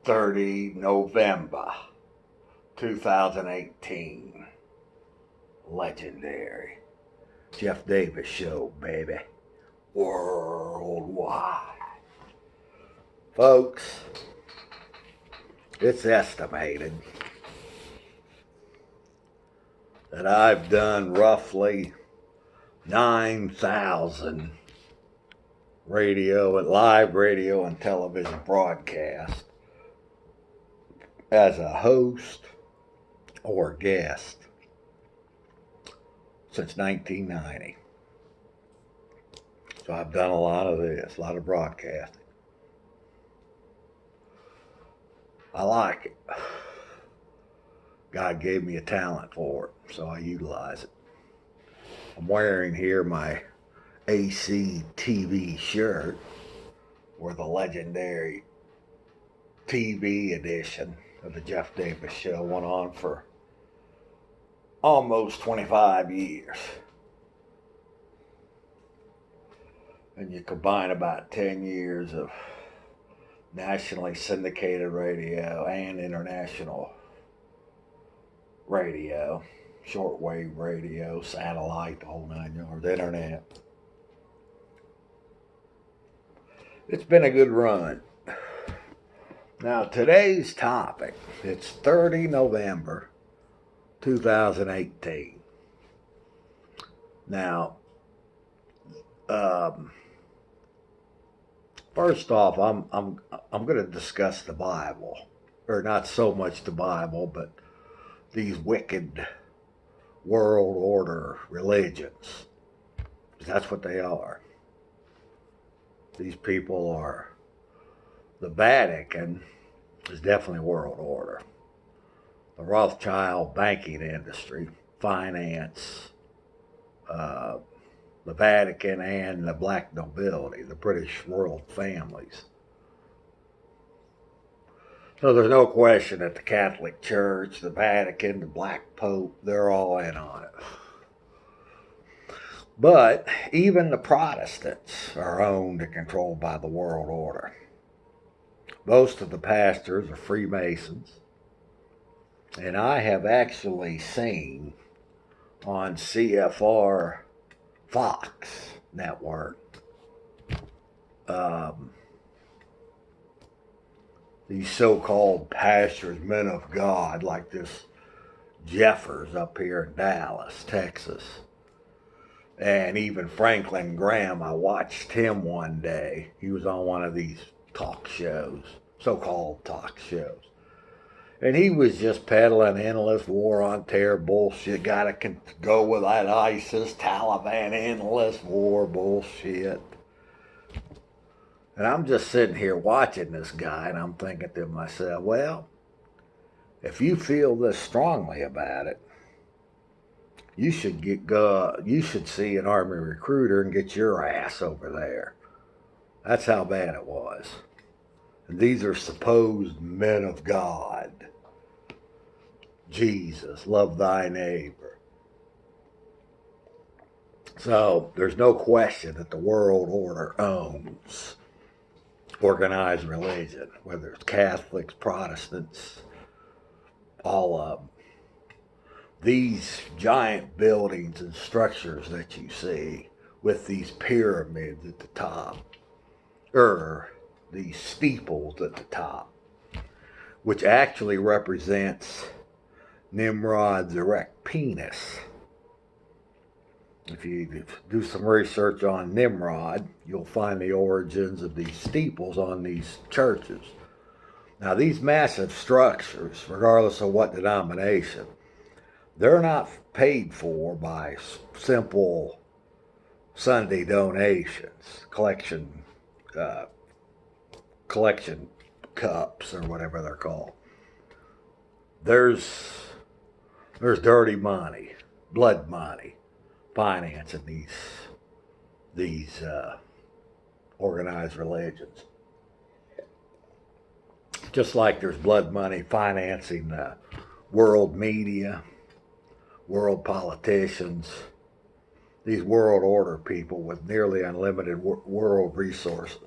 30 November 2018. Legendary Jeff Davis Show, baby. Worldwide. Folks, it's estimated that I've done roughly 9,000 live radio and television broadcasts as a host or guest since 1990. So I've done a lot of this, a lot of broadcasting. I like it. God gave me a talent for it, so I utilize it. I'm wearing here my AC TV shirt, or the legendary TV edition of the Jeff Davis Show went on for almost 25 years. And you combine about 10 years of nationally syndicated radio and international radio, shortwave radio, satellite, the whole 9 yards, internet. It's been a good run. Now, today's topic, it's 30 November 2018. Now, first off, I'm going to discuss the Bible, or not so much the Bible, but these wicked world order religions. That's what they are. These people are, the Vatican is definitely world order. The Rothschild banking industry, finance, the Vatican and the black nobility, the British royal families. So there's no question that the Catholic Church, the Vatican, the Black Pope, they're all in on it. But even the Protestants are owned and controlled by the world order. Most of the pastors are Freemasons. And I have actually seen on CFR Fox network these so-called pastors, men of God, like this Jeffers up here in Dallas, Texas. And even Franklin Graham, I watched him one day. He was on one of these talk shows, so-called talk shows. And he was just peddling endless war on terror bullshit. Gotta go with that ISIS, Taliban, endless war bullshit. And I'm just sitting here watching this guy, and I'm thinking to myself, well, if you feel this strongly about it, you should you should see an army recruiter and get your ass over there. That's how bad it was. And these are supposed men of God. Jesus, love thy neighbor. So there's no question that the world order owns organized religion, whether it's Catholics, Protestants, all of them. These giant buildings and structures that you see with these pyramids at the top, or these steeples at the top, which actually represents Nimrod's erect penis. If you do some research on Nimrod, you'll find the origins of these steeples on these churches. Now, these massive structures, regardless of what denomination, they're not paid for by simple Sunday donations, collection cups or whatever they're called. There's dirty money, blood money, financing these organized religions. Just like there's blood money financing the world media, world politicians, these world order people with nearly unlimited world resources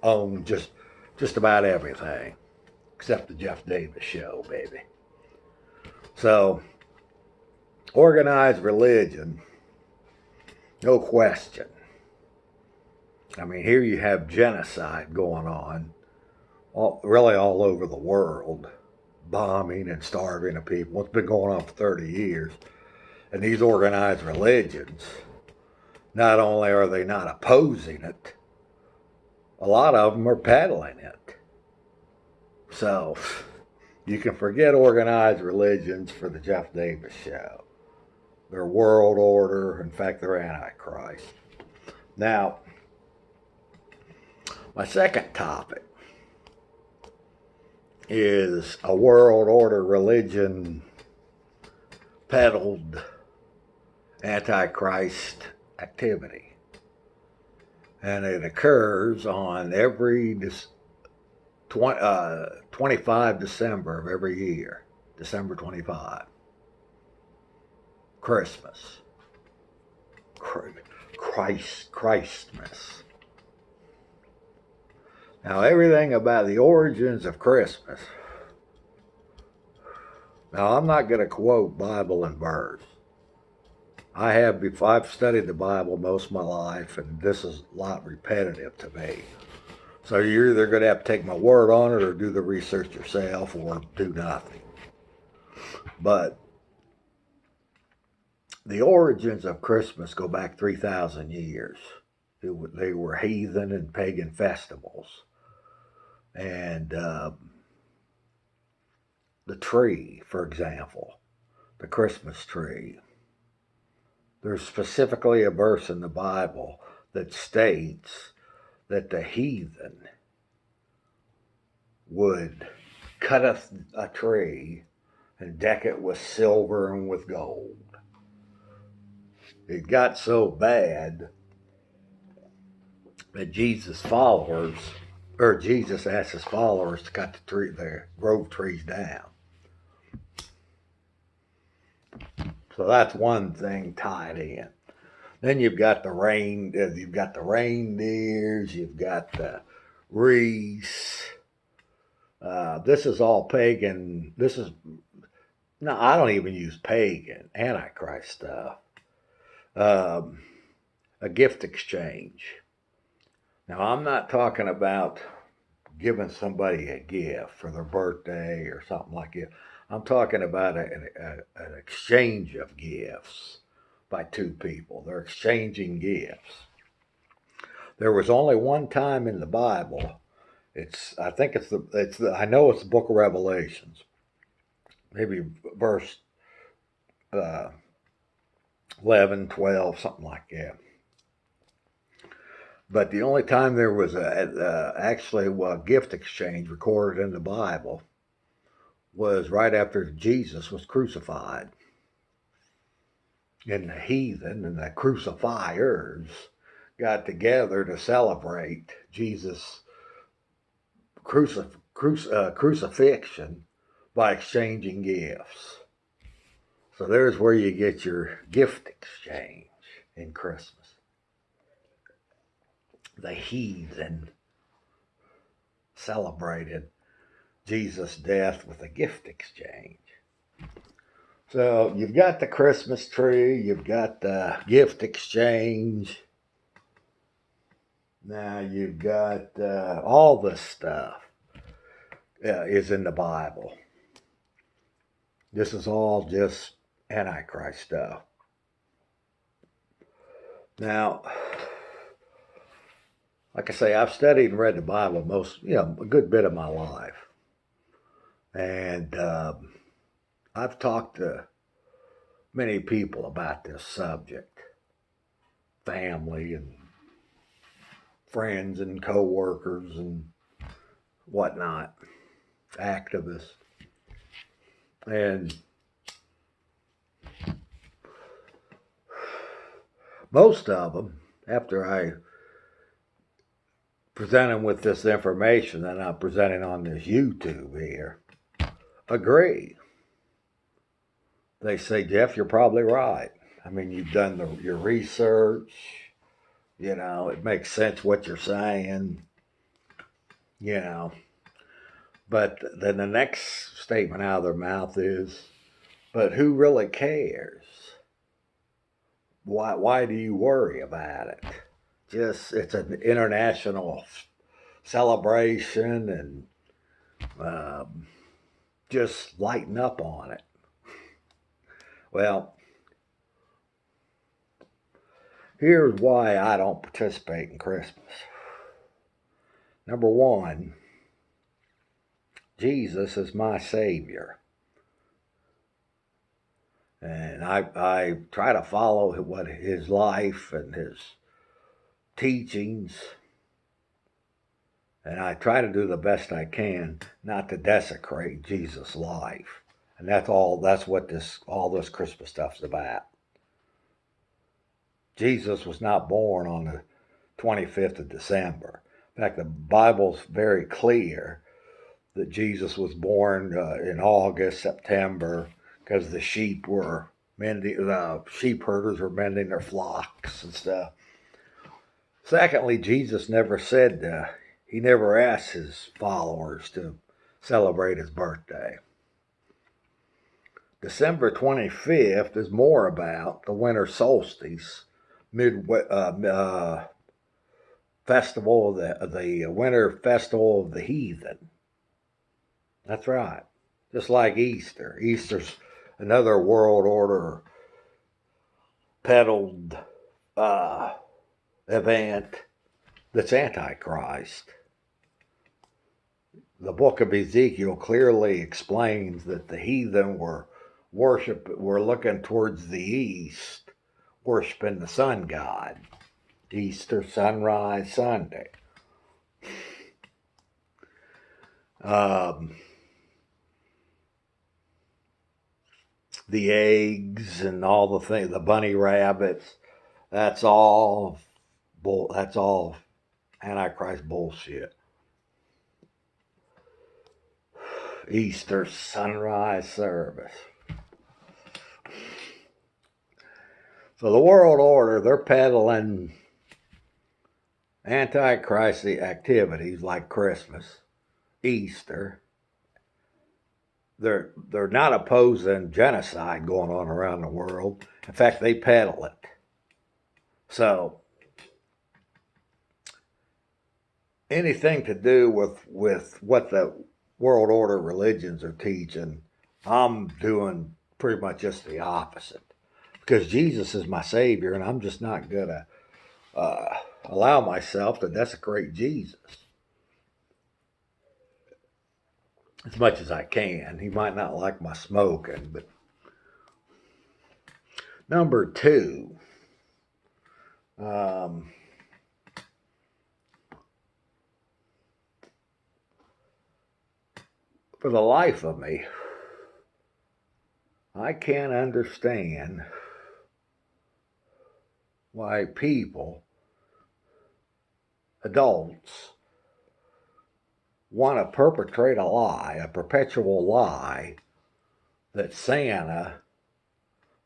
own just about everything. except the Jeff Davis show, baby. So, organized religion, no question. I mean, here you have genocide going on, really all over the world, bombing and starving of people. It's been going on for 30 years. And these organized religions, not only are they not opposing it, a lot of them are peddling it. So, you can forget organized religions for the Jeff Davis show. They're world order. In fact, they're antichrist. Now, my second topic is a world order religion peddled antichrist activity. And it occurs on every 25 December of every year. December 25. Christmas. Christmas. Now, everything about the origins of Christmas. Now, I'm not going to quote Bible and verse. I've studied the Bible most of my life, and this is a lot repetitive to me. So you're either going to have to take my word on it or do the research yourself or do nothing. But the origins of Christmas go back 3,000 years. They were heathen and pagan festivals. And the tree, for example, the Christmas tree. There's specifically a verse in the Bible that states that the heathen would cut a tree and deck it with silver and with gold. It got so bad that Jesus asked his followers to cut the grove trees down. So that's one thing tied in. Then you've got the reindeers, you've got the wreaths. This is all pagan. I don't even use pagan, antichrist stuff. A gift exchange. Now, I'm not talking about giving somebody a gift for their birthday or something like that. I'm talking about an exchange of gifts by two people. They're exchanging gifts. There was only one time in the Bible. I know it's the book of Revelations. Maybe verse 11, 12, something like that. But the only time there was actually a gift exchange recorded in the Bible was right after Jesus was crucified. And the heathen and the crucifiers got together to celebrate Jesus' crucifixion by exchanging gifts. So there's where you get your gift exchange in Christmas. The heathen celebrated Jesus' death with a gift exchange. So you've got the Christmas tree, you've got the gift exchange. Now you've got all this stuff is in the Bible. This is all just Antichrist stuff. Now, like I say, I've studied and read the Bible a good bit of my life. And I've talked to many people about this subject. Family and friends and co-workers and whatnot. Activists. And most of them, after I present them with this information that I'm presenting on this YouTube here, agree. They say, Jeff, you're probably right. I mean, you've done your research. It makes sense what you're saying. But then the next statement out of their mouth is, but who really cares? Why do you worry about it? Just, it's an international celebration, and just lighten up on it. Well, here's why I don't participate in Christmas. Number one, Jesus is my Savior. And I try to follow what his life and his teachings. And I try to do the best I can not to desecrate Jesus' life. And that's what all this Christmas stuff's about. Jesus was not born on the 25th of December. In fact, the Bible's very clear that Jesus was born in August, September, because the sheep herders were mending their flocks and stuff. Secondly, Jesus never said, he never asked his followers to celebrate his birthday. December 25th is more about the winter solstice, festival, the winter festival of the heathen. That's right. Just like Easter. Easter's another world order peddled event that's Antichrist. The book of Ezekiel clearly explains that the heathen were looking towards the east, worshiping the sun god. Easter sunrise Sunday. The eggs and all the things, the bunny rabbits, that's all Antichrist bullshit. Easter sunrise service. So the world order, they're peddling Antichrist activities like Christmas, Easter. They're not opposing genocide going on around the world. In fact, they peddle it. So anything to do with what the world order religions are teaching, I'm doing pretty much just the opposite. Because Jesus is my Savior, and I'm just not going to allow myself to desecrate Jesus as much as I can. He might not like my smoking, but number two, for the life of me, I can't understand why people, adults, want to perpetrate a perpetual lie, that Santa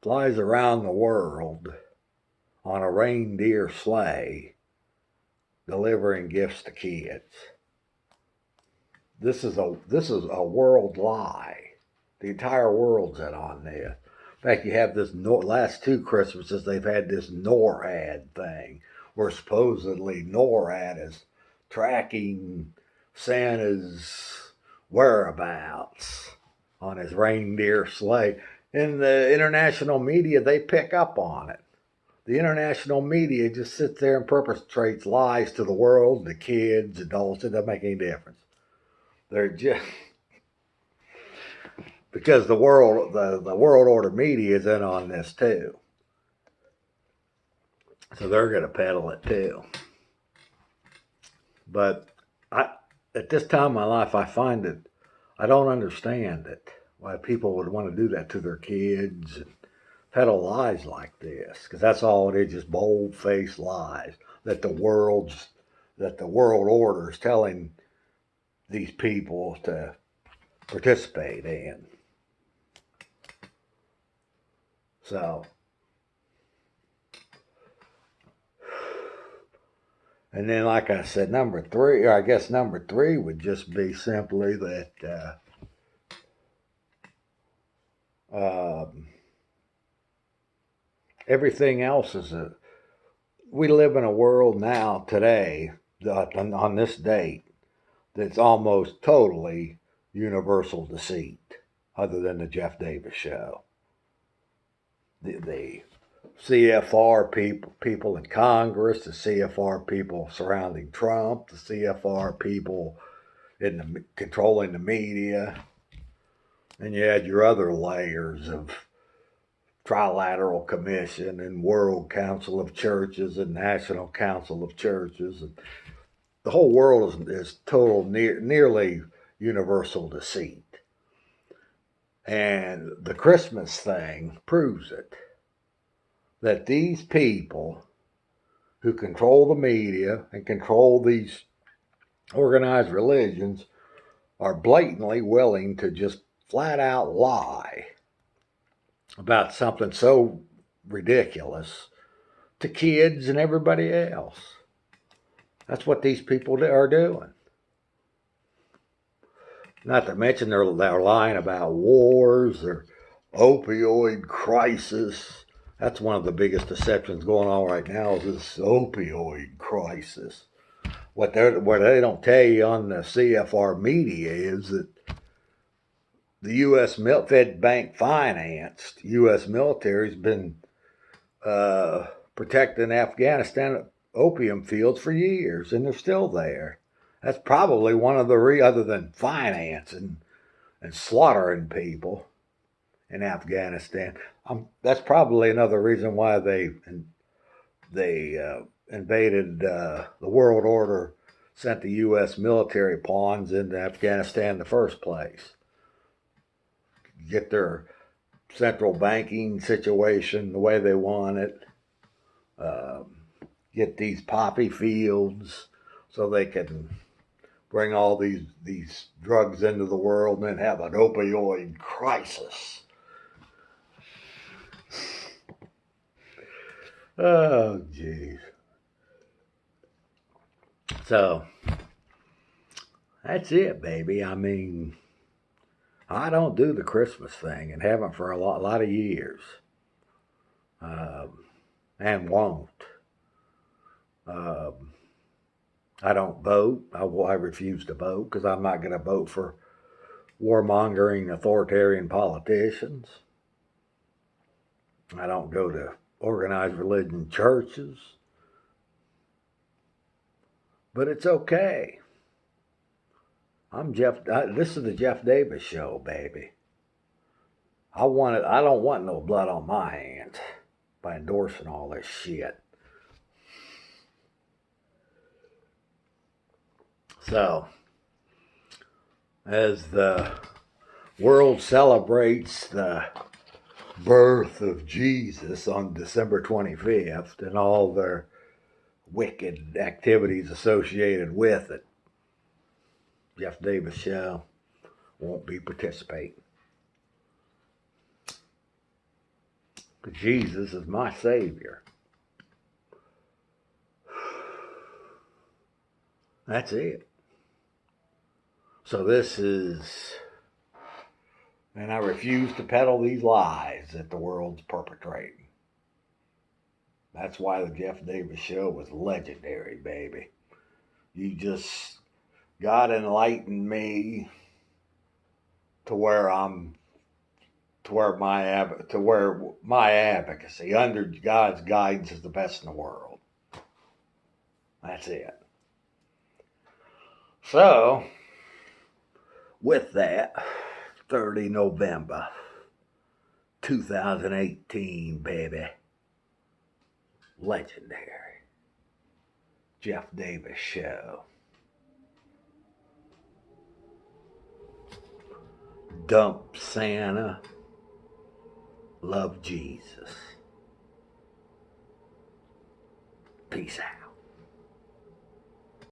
flies around the world on a reindeer sleigh delivering gifts to kids. This is a world lie. The entire world's in on this. In fact, you have this last two Christmases, they've had this NORAD thing, where supposedly NORAD is tracking Santa's whereabouts on his reindeer sleigh. In the international media, they pick up on it. The international media just sits there and perpetrates lies to the world, the kids, adults. It doesn't make any difference. They're just... because the world order media is in on this too. So they're going to peddle it too. But at this time in my life, I find that I don't understand it, why people would want to do that to their kids and peddle lies like this, because that's all it is, just bold-faced lies that the world order is telling these people to participate in. So, And then, like I said, number three, or I guess number three would just be simply that everything else is we live in a world now today, on this date, that's almost totally universal deceit, other than the Jeff Davis show. The CFR people in Congress, the CFR people surrounding Trump, the CFR people controlling the media, and you had your other layers of Trilateral Commission and World Council of Churches and National Council of Churches. And the whole world is total, nearly universal deceit. And the Christmas thing proves it. That these people who control the media and control these organized religions are blatantly willing to just flat out lie about something so ridiculous to kids and everybody else. That's what these people are doing. Not to mention they're lying about wars or opioid crisis. That's one of the biggest deceptions going on right now is this opioid crisis. What they don't tell you on the CFR media is that the U.S. Fed Bank financed U.S. military's been protecting Afghanistan opium fields for years, and they're still there. That's probably one of the other than financing and slaughtering people in Afghanistan. That's probably another reason why they invaded the world order, sent the U.S. military pawns into Afghanistan in the first place. Get their central banking situation the way they want it. Get these poppy fields so they can bring all these drugs into the world and then have an opioid crisis. Oh, jeez. So, that's it, baby. I mean, I don't do the Christmas thing and haven't for a lot of years. And won't. I don't vote. I refuse to vote because I'm not going to vote for warmongering authoritarian politicians. I don't go to organized religion churches. But it's okay. This is the Jeff Davis show, baby. I don't want no blood on my hands by endorsing all this shit. So, as the world celebrates the birth of Jesus on December 25th and all their wicked activities associated with it, Jeff Davis show won't be participating. But Jesus is my Savior. That's it. So this is, and I refuse to peddle these lies that the world's perpetrating. That's why the Jeff Davis show was legendary, baby. God enlightened me to where my advocacy under God's guidance is the best in the world. That's it. So, with that, 30 November 2018, baby. Legendary Jeff Davis show. Dump Santa. Love Jesus. Peace out.